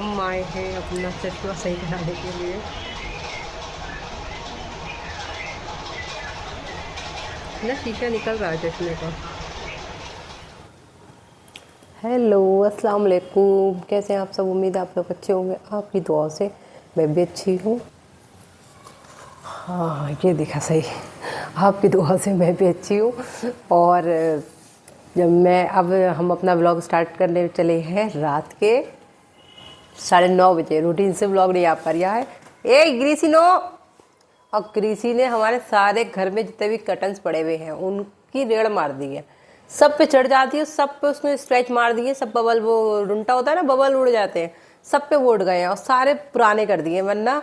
हम आए हैं अपना चश्मा सही कराने के लिए। ना शीशा निकल रहा है चश्मे का। हेलो, अस्सलाम वालेकुम। कैसे हैं आप सब? उम्मीद है आप लोग अच्छे होंगे। आपकी दुआ से मैं भी अच्छी हूँ। हाँ, ये दिखा सही। आपकी दुआ से मैं भी अच्छी हूँ। और जब मैं अब हम अपना व्लॉग स्टार्ट करने चले हैं रात के 9:30 बजे। रूटीन से व्लॉग नहीं आ पा रहा है। ए ग्रीसी नो। और ग्रीसी ने हमारे सारे घर में जितने भी कर्टन्स पड़े हुए हैं उनकी रेड़ मार दी है। सब पे चढ़ जाती है, सब पे उसने स्क्रैच मार दिए। सब बबल, वो रुंटा होता है ना, बबल उड़ जाते हैं, सब पे वो उड़ गए हैं और सारे पुराने कर दिए। वरना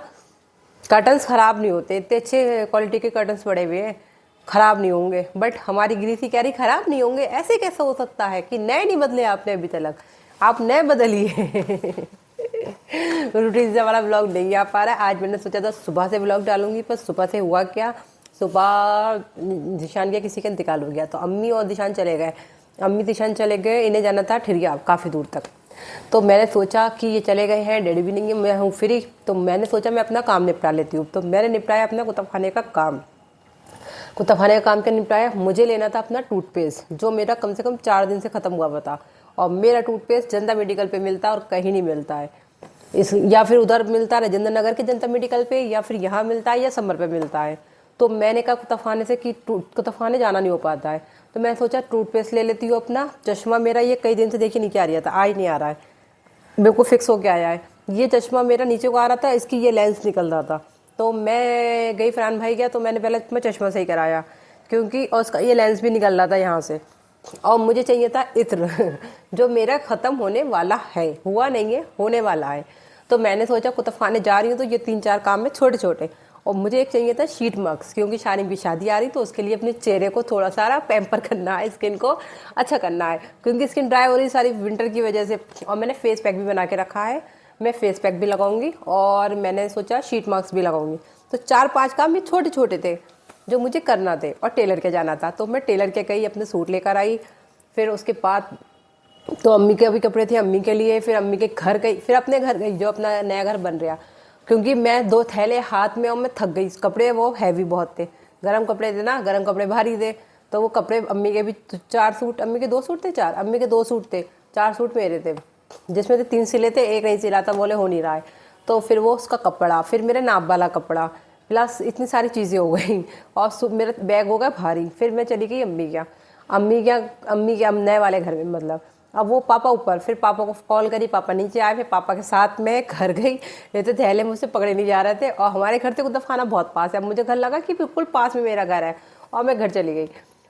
कर्टन्स ख़राब नहीं होते, इतने अच्छे क्वालिटी के कर्टन्स पड़े हुए हैं, ख़राब नहीं होंगे। बट हमारी ग्रीसी कह रही ख़राब नहीं होंगे। ऐसे कैसे हो सकता है कि नए नहीं बदले आपने अभी तक? आप नए बदलिए। रूटीन से हमारा ब्लॉग नहीं आ पा रहा है। आज मैंने सोचा था सुबह से ब्लॉग डालूंगी, पर सुबह से हुआ क्या, सुबह दिशान का किसी का इंतकाल हो गया तो अम्मी और दिशान चले गए। अम्मी दिशान चले गए, इन्हें जाना था ठिरिया, काफ़ी दूर तक। तो मैंने सोचा कि ये चले गए हैं, डैडी भी नहीं है, मैं हूँ फ्री। तो मैंने सोचा मैं अपना काम निपटा लेती हूँ। तो मैंने निपटाया अपना कुतब खाने का काम। कुतब खाने का काम क्या निपटाया? मुझे लेना था अपना टूथपेस्ट, जो मेरा कम से कम 4 दिन से ख़त्म हुआ था। और मेरा टूथपेस्ट जनता मेडिकल पे मिलता है और कहीं नहीं मिलता है। इस या फिर उधर मिलता है राजेंद्र नगर के जनता मेडिकल पे, या फिर यहाँ मिलता है, या समर पे मिलता है। तो मैंने कहा कुतब खाने से कि कुतब खाने जाना नहीं हो पाता है, तो मैं सोचा टूथपेस्ट ले लेती हूँ अपना। चश्मा मेरा ये कई दिन से देखिए नीचे आ रहा था, आज नहीं आ रहा है, बिल्कुल फिक्स होके आया है। ये चश्मा मेरा नीचे को आ रहा था, इसकी ये लेंस निकल रहा था। तो मैं गई, फरहान भाई गया, तो मैंने पहले मैं चश्मा सही कराया, क्योंकि और उसका ये लेंस भी निकल रहा था यहाँ से। और मुझे चाहिए था इत्र, जो मेरा ख़त्म होने वाला है, हुआ नहीं है, होने वाला है। तो मैंने सोचा कुतब खाने जा रही हूँ तो ये 3-4 काम है छोटे छोटे। और मुझे एक चाहिए था शीट मास्क, क्योंकि शारीम की शादी आ रही, तो उसके लिए अपने चेहरे को थोड़ा सारा पैम्पर करना है, स्किन को अच्छा करना है, क्योंकि स्किन ड्राई हो रही सारी विंटर की वजह से। और मैंने फेस पैक भी बना के रखा है, मैं फेस पैक भी लगाऊंगी और मैंने सोचा शीट मास्क भी लगाऊंगी। तो 4-5 काम ये छोटे छोटे थे जो मुझे करना थे। और टेलर के जाना था, तो मैं टेलर के गई, अपने सूट लेकर आई। फिर उसके बाद तो अम्मी के भी कपड़े थे अम्मी के लिए, फिर अम्मी के घर गई, फिर अपने घर गई जो अपना नया घर बन रहा। क्योंकि मैं 2 थैले हाथ में और मैं थक गई। कपड़े वो हैवी बहुत थे, गर्म कपड़े थे ना, गर्म कपड़े भारी थे। तो वो कपड़े, अम्मी के भी 4 सूट, अम्मी के 2 सूट थे, 4 अम्मी के 2 सूट थे, 4 सूट मेरे थे, जिसमें से 3 सिले थे, एक नहीं सिला था, बोले हो नहीं रहा है। तो फिर वो उसका कपड़ा, फिर मेरे नाप वाला कपड़ा, प्लस इतनी सारी चीज़ें हो गई। और मेरा बैग हो गया भारी। फिर मैं चली गई अम्मी के नए वाले घर में, मतलब अब वो पापा ऊपर। फिर पापा को कॉल करी, पापा नीचे आए, फिर पापा के साथ मैं घर गई। नहीं तो थैले मुझसे पकड़े नहीं जा रहे थे। और हमारे घर से कुतब खाना बहुत पास है, अब मुझे घर लगा कि बिल्कुल पास में मेरा घर है, और मैं घर चली गई।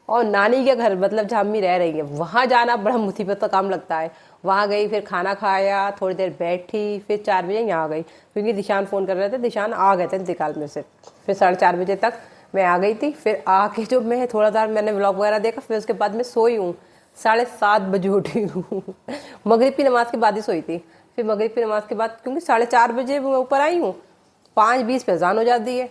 और नानी के घर, मतलब जहाँ अम्मी रह रही है, वहाँ जाना बड़ा मुसीबत का काम लगता है। वहाँ गई, फिर खाना खाया, थोड़ी देर बैठी, फिर 4 बजे यहाँ आ गई, क्योंकि दिशान फ़ोन कर रहे थे, दिशान आ गए थे इंतकाल में से। फिर 4:30 बजे तक मैं आ गई थी। फिर आके जो मैं थोड़ा देर मैंने व्लॉग वगैरह देखा, फिर उसके बाद मैं सोई हूँ। 7:30 बजे उठी हूँ। मगरिब की नमाज़ के बाद ही सोई थी। फिर मगरिब की नमाज़ के बाद, क्योंकि 4:30 बजे मैं ऊपर आई हूँ, 5:20 पे अज़ान हो जाती है,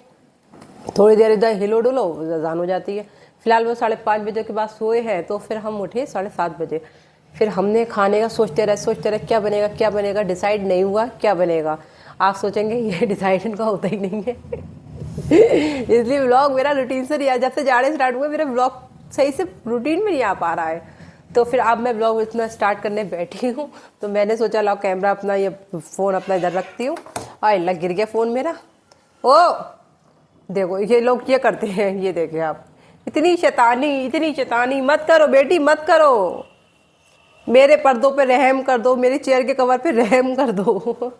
थोड़ी देर इधर हिलो डुलो, अज़ान हो जाती है। फिलहाल वो 5:30 बजे के बाद सोए हैं। तो फिर हम उठे 7:30 बजे। फिर हमने खाने का सोचते रहे क्या बनेगा क्या बनेगा, डिसाइड नहीं हुआ क्या बनेगा। आप सोचेंगे ये डिसाइड इनका होता ही नहीं है। इसलिए व्लॉग मेरा रूटीन से नहीं आ, जब से जाड़े स्टार्ट हुए मेरा व्लॉग सही से रूटीन में नहीं आ पा रहा है। तो फिर अब मैं व्लॉग इतना स्टार्ट करने बैठी हूँ। तो मैंने सोचा लाओ कैमरा अपना, ये फ़ोन अपना इधर रखती हूँ। और लग गिर गया फ़ोन मेरा। ओ देखो ये लोग ये करते हैं, ये देखे आप, इतनी शैतानी मत करो बेटी, मत करो। मेरे पर्दों पे रहम कर दो, मेरी चेयर के कवर पे रहम कर दो।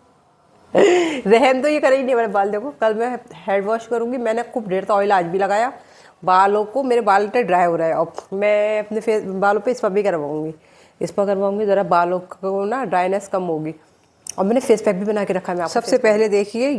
रहम तो ये करे ही नहीं मेरे बाल। देखो कल मैं हेड वॉश करूंगी, मैंने खूब ढेर सा ऑयल आज भी लगाया बालों को, मेरे बाल इतने ड्राई हो रहे हैं। और मैं अपने फेस बालों पे इस पर भी करवाऊंगी, ज़रा बालों को ना ड्राइनेस कम होगी। और मैंने फेस पैक भी बना के रखा है। मैं सबसे पहले देखिए,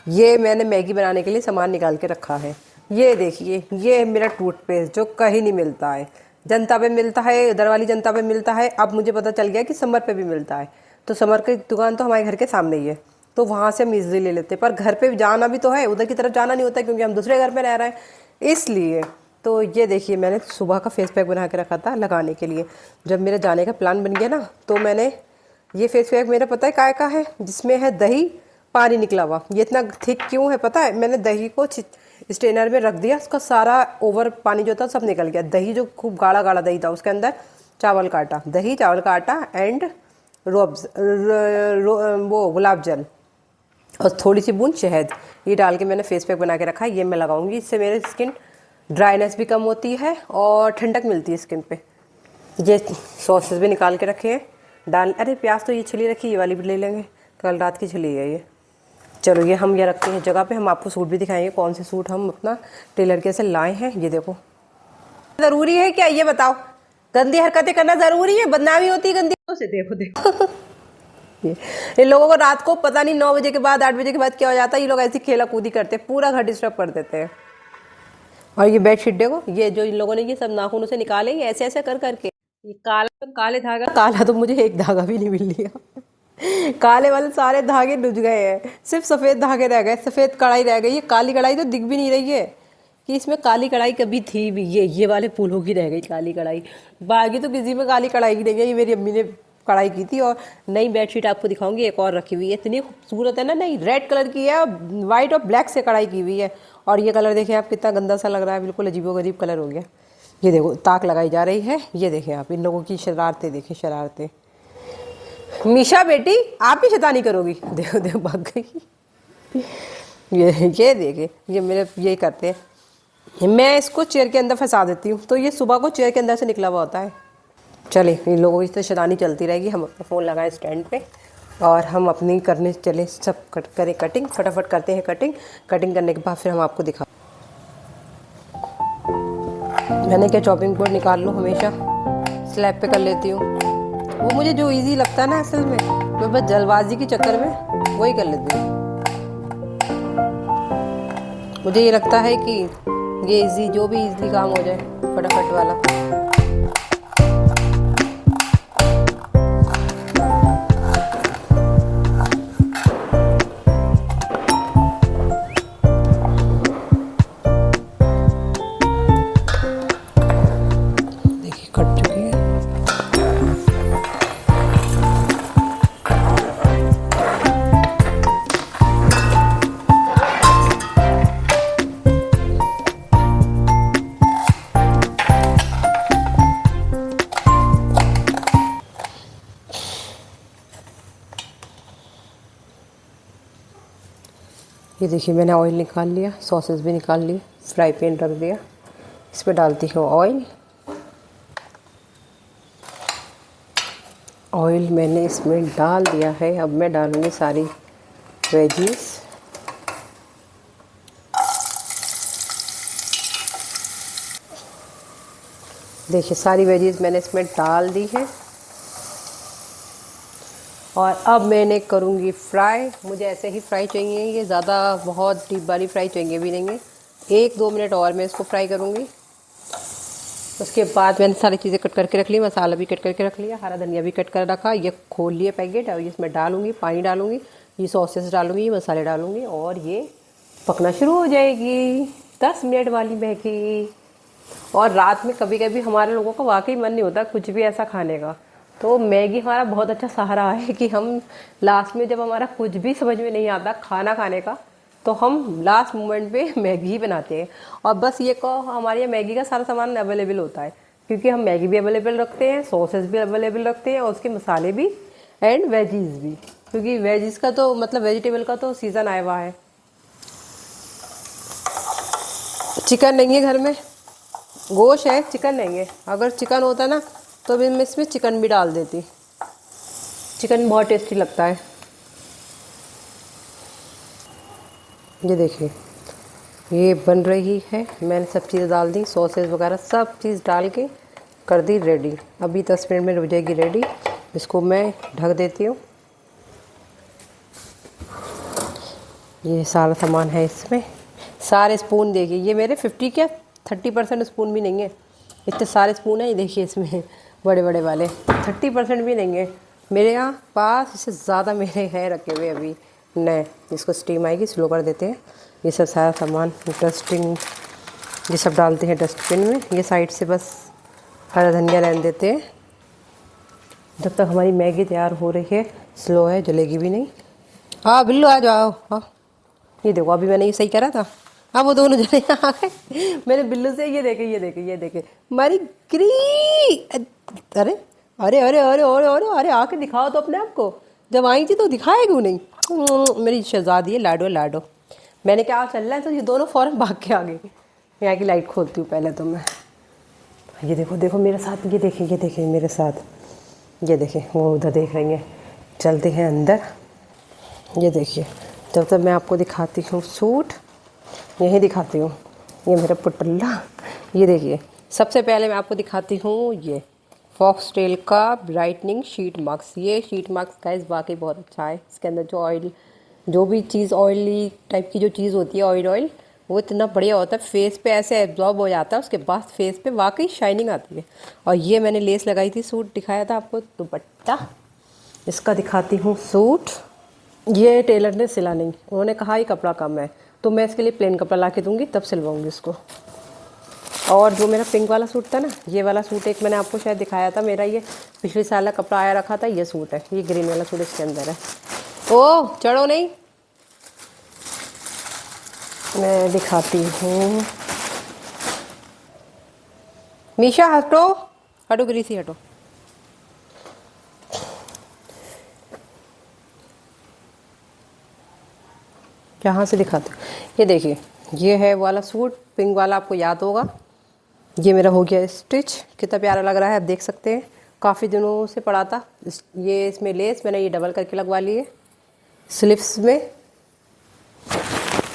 ये मैंने मैगी बनाने के लिए सामान निकाल के रखा है। ये देखिए, ये मेरा टूथपेस्ट जो कहीं नहीं मिलता है, जनता पे मिलता है, इधर वाली जनता पे मिलता है। अब मुझे पता चल गया कि समर पे भी मिलता है। तो समर की दुकान तो हमारे घर के सामने ही है, तो वहाँ से हम इजली ले लेते हैं। पर घर पे जाना भी तो है, उधर की तरफ जाना नहीं होता क्योंकि हम दूसरे घर पे रह रहे हैं, इसलिए। तो ये देखिए, मैंने सुबह का फेस पैक बना के रखा था लगाने के लिए। जब मेरे जाने का प्लान बन गया ना, तो मैंने ये फेस पैक मेरा पता है काय का है, जिसमें है दही, पानी निकला हुआ। ये इतना थिक क्यों है पता है? मैंने दही को स्ट्रेनर में रख दिया, उसका सारा ओवर पानी जो था सब निकल गया। दही जो खूब गाढ़ा गाढ़ा दही था, उसके अंदर चावल का आटा, दही, चावल का आटा एंड वो गुलाब जल और थोड़ी सी बूंद शहद, ये डाल के मैंने फेस पैक बना के रखा है। ये मैं लगाऊंगी, इससे मेरी स्किन ड्राइनेस भी कम होती है और ठंडक मिलती है स्किन पे। ये सॉसेस भी निकाल के रखे हैं डाल। अरे प्याज तो ये छिली रखी, ये वाली भी ले लेंगे, कल रात की छिली है ये। चलो ये हम ये रखते हैं जगह पे। हम आपको सूट भी दिखाएंगे, कौन से सूट हम अपना टेलर के से लाए हैं। ये देखो, ज़रूरी है क्या ये बताओ? गंदी हरकतें करना ज़रूरी है? बदनामी होती है गंदी से। देखो देखो इन लोगों को रात को पता नहीं 9 बजे के बाद 8 बजे के बाद क्या हो जाता है, ये लोग ऐसी खेला कूदी करते हैं, पूरा घर डिस्टर्ब कर देते हैं। और ये बेडशीट देखो, ये जो इन लोगों ने ये सब नाखूनों से निकाले, ऐसे ऐसे कर करके। ये काला काले धागा, काला तो मुझे एक धागा भी नहीं मिल लिया काले वाले सारे धागे डूब गए हैं, सिर्फ सफ़ेद धागे रह गए, सफ़ेद कढ़ाई रह गई। ये काली कढ़ाई तो दिख भी नहीं रही है कि इसमें काली कढ़ाई कभी थी भी। ये वाले फूलों की रह गई काली कढ़ाई, बाकी तो किसी में काली कढ़ाई की नहीं है। ये मेरी अम्मी ने कढ़ाई की थी। और नई बेडशीट आपको दिखाऊंगी, एक और रखी हुई है, इतनी खूबसूरत है ना, नई रेड कलर की है, वाइट और ब्लैक से कढ़ाई की हुई है। और ये कलर देखें आप, कितना गंदा सा लग रहा है, बिल्कुल अजीबोगरीब कलर हो गया। ये देखो ताक लगाई जा रही है। ये देखें आप, इन लोगों की शरारतें देखें, शरारतें। मीशा बेटी आप ही शैतानी करोगी, देखो देखो भाग गई। ये देखे, ये मेरे यही करते हैं। मैं इसको चेयर के अंदर फंसा देती हूँ, तो ये सुबह को चेयर के अंदर से निकला हुआ होता है। चले, इन लोगों की तो शैतानी चलती रहेगी। हम अपना फ़ोन लगाएं स्टैंड पे और हम अपनी करने चले, सब करें कटिंग, फटाफट करते हैं कटिंग। कटिंग करने के बाद फिर हम आपको दिखा। मैंने क्या चॉपिंग बोर्ड निकाल लूँ, हमेशा स्लैब पे कर लेती हूँ। वो मुझे जो इजी लगता है ना, असल में मैं बस जल्दबाजी के चक्कर में वही कर लेती हूँ। मुझे ये लगता है कि ये इजी, जो भी इजीली काम हो जाए, फटाफट वाला। ये देखिए मैंने ऑयल निकाल लिया, सॉसेस भी निकाल लिए, फ्राई पैन रख दिया। इस पर डालती हूँ ऑयल। ऑयल मैंने इसमें डाल दिया है। अब मैं डालूँगी सारी वेजीज। देखिए सारी वेजीज मैंने इसमें डाल दी है और अब मैंने करूँगी फ्राई। मुझे ऐसे ही फ्राई चाहिए, ये ज़्यादा बहुत डीप वाली फ्राई चाहिए भी नहीं है। 1-2 मिनट और मैं इसको फ्राई करूँगी। उसके बाद मैंने सारी चीज़ें कट करके रख ली, मसाला भी कट करके रख लिया, हरा धनिया भी कट कर रखा। ये खोल लिए पैकेट, और इसमें डालूँगी, पानी डालूँगी, ये सॉसेस डालूँगी, ये मसाले डालूँगी और ये पकना शुरू हो जाएगी। 10 मिनट वाली मैगी। और रात में कभी कभी हमारे लोगों का वाकई मन नहीं होता कुछ भी ऐसा खाने का, तो मैगी हमारा बहुत अच्छा सहारा है कि हम लास्ट में जब हमारा कुछ भी समझ में नहीं आता खाना खाने का, तो हम लास्ट मोमेंट पे मैगी ही बनाते हैं। और बस ये कहो, हमारे यहाँ मैगी का सारा सामान अवेलेबल होता है, क्योंकि हम मैगी भी अवेलेबल रखते हैं, सॉसेस भी अवेलेबल रखते हैं और उसके मसाले भी एंड वेजीज भी, क्योंकि वेजीज का तो मतलब वेजिटेबल का तो सीज़न आया हुआ है। चिकन नहीं है घर में, गोश्त है, चिकन नहीं है। अगर चिकन होता ना तो मैं इसमें चिकन भी डाल देती। चिकन बहुत टेस्टी लगता है। ये देखिए ये बन रही है, मैंने सब चीज़ें डाल दी, सॉसेस वगैरह सब चीज़ डाल के कर दी रेडी। अभी 10 मिनट में हो जाएगी रेडी। इसको मैं ढक देती हूँ। ये सारा सामान है इसमें, सारे स्पून देखिए, ये मेरे 50 क्या 30% स्पून भी नहीं है, इतने सारे स्पून हैं। ये देखिए इसमें बड़े बड़े वाले 30% भी नहीं है मेरे यहाँ पास, इससे ज़्यादा मेरे हैं रखे हुए अभी नए। इसको स्टीम आएगी, स्लो कर देते हैं। ये सब सारा सामान डस्टिंग ये सब डालते हैं डस्टबिन में। ये साइड से बस हरा धनिया रहने देते हैं। जब तक हमारी मैगी तैयार हो रही है, स्लो है, जलेगी भी नहीं। हाँ बिल्लू आ जाओ। हाँ ये देखो, अभी मैंने ये सही करा था। हाँ वो दोनों जने आ गए। मैंने बिल्लू से ये देखे ये देखे ये देखे मारी ग्री। अरे अरे अरे अरे अरे अरे अरे आके दिखाओ तो अपने आप को। जब आई थी तो दिखाए क्यों नहीं? मेरी शहजादी है, लाडो लाडो। मैंने क्या चल रहा है तो ये दोनों फौरन भाग के आ गई। यहाँ की लाइट खोलती हूँ पहले तो मैं। ये देखो देखो मेरे साथ, ये देखें मेरे साथ, ये देखें वो उधर देख रही हैं। चलते हैं अंदर। ये देखिए, जब तक मैं आपको दिखाती हूँ सूट, यही दिखाती हूँ। ये मेरा पुटल्ला। ये देखिए, सबसे पहले मैं आपको दिखाती हूँ ये फॉक्सटेल का ब्राइटनिंग शीट मास्क। ये शीट मास्क गाइस वाकई बहुत अच्छा है। इसके अंदर जो ऑयल, जो भी चीज़ ऑयली टाइप की जो चीज़ होती है, ऑयल वो इतना बढ़िया होता है, फेस पे ऐसे एब्जॉर्ब हो जाता है, उसके बाद फेस पे वाकई शाइनिंग आती है। और ये मैंने लेस लगाई थी, सूट दिखाया था आपको, दुपट्टा। इसका दिखाती हूँ सूट। ये टेलर ने सिला नहीं, उन्होंने कहा ये कपड़ा कम है, तो मैं इसके लिए प्लेन कपड़ा ला के दूँगी, तब सिलवाऊँगी इसको। और जो मेरा पिंक वाला सूट था ना, ये वाला सूट एक मैंने आपको शायद दिखाया था, मेरा ये पिछले साल का कपड़ा आया रखा था, ये सूट है। ये ग्रीन वाला सूट इसके अंदर है। ओ चढ़ो नहीं, मैं दिखाती हूँ। मीशा हटो, हटो ग्रीसी हटो। यहाँ से दिखाती हूँ। ये देखिए, ये है वाला सूट पिंक वाला, आपको याद होगा। ये मेरा हो गया स्टिच, कितना प्यारा लग रहा है, आप देख सकते हैं। काफ़ी दिनों से पड़ा था। ये इसमें लेस मैंने ये डबल करके लगवा ली है स्लीव्स में,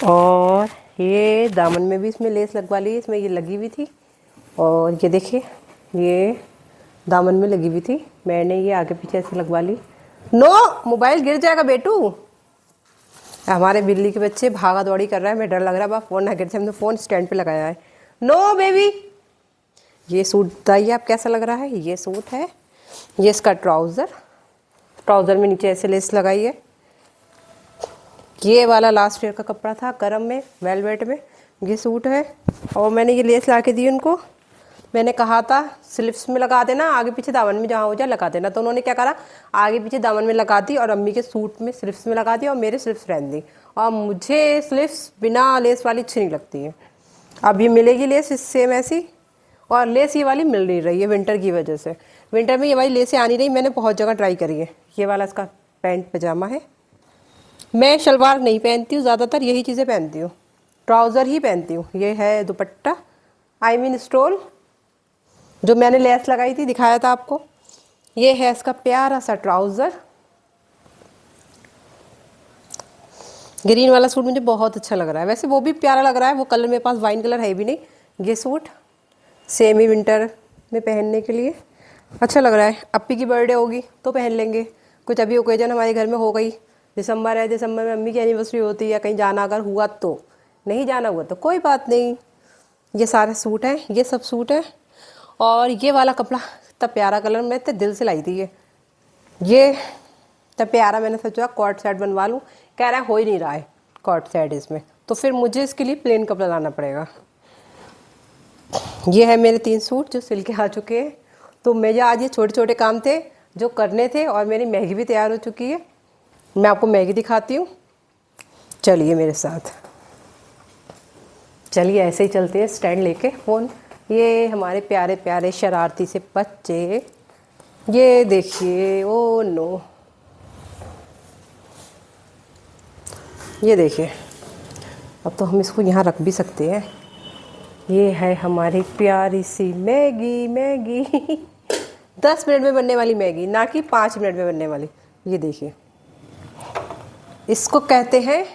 और ये दामन में भी इसमें लेस लगवा ली है, इसमें ये लगी हुई थी। और ये देखिए, ये दामन में लगी हुई थी, मैंने ये आगे पीछे ऐसे लगवा ली। नो, मोबाइल गिर जाएगा बेटू। हमारे बिल्ली के बच्चे भागा दौड़ी कर रहा है, मैं डर लग रहा है बा फ़ोन ना गिर जाए। हमने फ़ोन स्टैंड पे लगाया है। No baby. ये सूट बताइए आप कैसा लग रहा है। ये सूट है, ये इसका ट्राउज़र, ट्राउज़र में नीचे ऐसे लेस लगाई है। ये वाला लास्ट ईयर का कपड़ा था, गरम में, वेलवेट में। ये सूट है, और मैंने ये लेस ला के दी उनको। मैंने कहा था स्लीव्स में लगा देना, आगे पीछे दामन में जहाँ हो जाए लगा देना, तो उन्होंने क्या करा, आगे पीछे दामन में लगा दी, और अम्मी के सूट में स्लीव्स में लगा दी, और मेरे स्लीव्स रहने दी। और मुझे स्लीव्स बिना लेस वाली अच्छी नहीं लगती है। अब ये मिलेगी लेस सेम ऐसी, और लेस ये वाली मिल नहीं रही है विंटर की वजह से। विंटर में ये वाली लेसें आ नहीं रही, मैंने बहुत जगह ट्राई करी है। ये वाला इसका पैंट पजामा है। मैं शलवार नहीं पहनती हूँ, ज़्यादातर यही चीज़ें पहनती हूँ, ट्राउज़र ही पहनती हूँ। ये है दुपट्टा, आई मीन स्टोल, जो मैंने लेस लगाई थी, दिखाया था आपको। ये है इसका प्यारा सा ट्राउज़र। ग्रीन वाला सूट मुझे बहुत अच्छा लग रहा है, वैसे वो भी प्यारा लग रहा है, वो कलर मेरे पास वाइन कलर है भी नहीं। ये सूट सेम ही विंटर में पहनने के लिए अच्छा लग रहा है। अप्पी की बर्थडे होगी तो पहन लेंगे, कुछ अभी ओकेजन हमारे घर में हो गई, दिसंबर है, दिसंबर में अम्मी की एनिवर्सरी होती है, या कहीं जाना अगर हुआ तो, नहीं जाना हुआ तो कोई बात नहीं। ये सारे सूट हैं, ये सब सूट हैं। और ये वाला कपड़ा इतना प्यारा कलर, मैं इतने दिल से लाई थी ये इतना प्यारा, मैंने सोचा कॉट सेट बनवा लूँ। कह रहा है हो ही नहीं रहा है कॉट सेट इसमें, तो फिर मुझे इसके लिए प्लेन कपड़ा लाना पड़ेगा। ये है मेरे 3 सूट जो सिल के आ चुके हैं। तो मेरे आज ये छोटे छोटे काम थे जो करने थे, और मेरी मैगी भी तैयार हो चुकी है। मैं आपको मैगी दिखाती हूँ, चलिए मेरे साथ। चलिए ऐसे ही चलते हैं स्टैंड लेके फ़ोन। ये हमारे प्यारे प्यारे शरारती से बच्चे, ये देखिए, ओ नो, ये देखिए। अब तो हम इसको यहाँ रख भी सकते हैं। ये है हमारी प्यारी सी मैगी। मैगी 10 मिनट में बनने वाली मैगी, ना कि 5 मिनट में बनने वाली। ये देखिए, इसको कहते हैं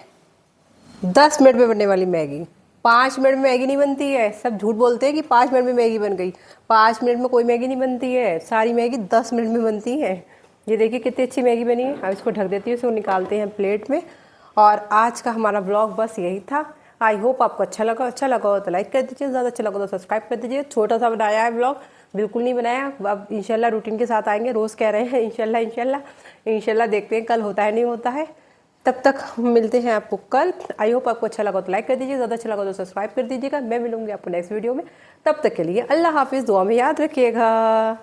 10 मिनट में बनने वाली मैगी। 5 मिनट में मैगी नहीं बनती है। सब झूठ बोलते हैं कि 5 मिनट में मैगी बन गई। 5 मिनट में कोई मैगी नहीं बनती है, सारी मैगी 10 मिनट में बनती है। ये देखिए कितनी अच्छी मैगी बनी है। अब इसको ढक देती हूँ, इसको निकालते हैं प्लेट में। और आज का हमारा ब्लॉग बस यही था। आई होप आपको अच्छा लगा हो तो लाइक कर दीजिए, ज़्यादा अच्छा लगा तो सब्सक्राइब कर दीजिए। छोटा सा बनाया है ब्लॉग, बिल्कुल नहीं बनाया। अब इंशाल्लाह रूटीन के साथ आएंगे, रोज़ कह रहे हैं इंशाल्लाह इंशाल्लाह इंशाल्लाह, देखते हैं कल होता है नहीं होता है। तब तक मिलते हैं आपको कल। आई होप आपको अच्छा लगा तो लाइक कर दीजिए, ज़्यादा अच्छा लगा तो सब्सक्राइब कर दीजिएगा। मैं मिलूंगी आपको नेक्स्ट वीडियो में, तब तक के लिए अल्लाह हाफिज़, दुआ में याद रखिएगा।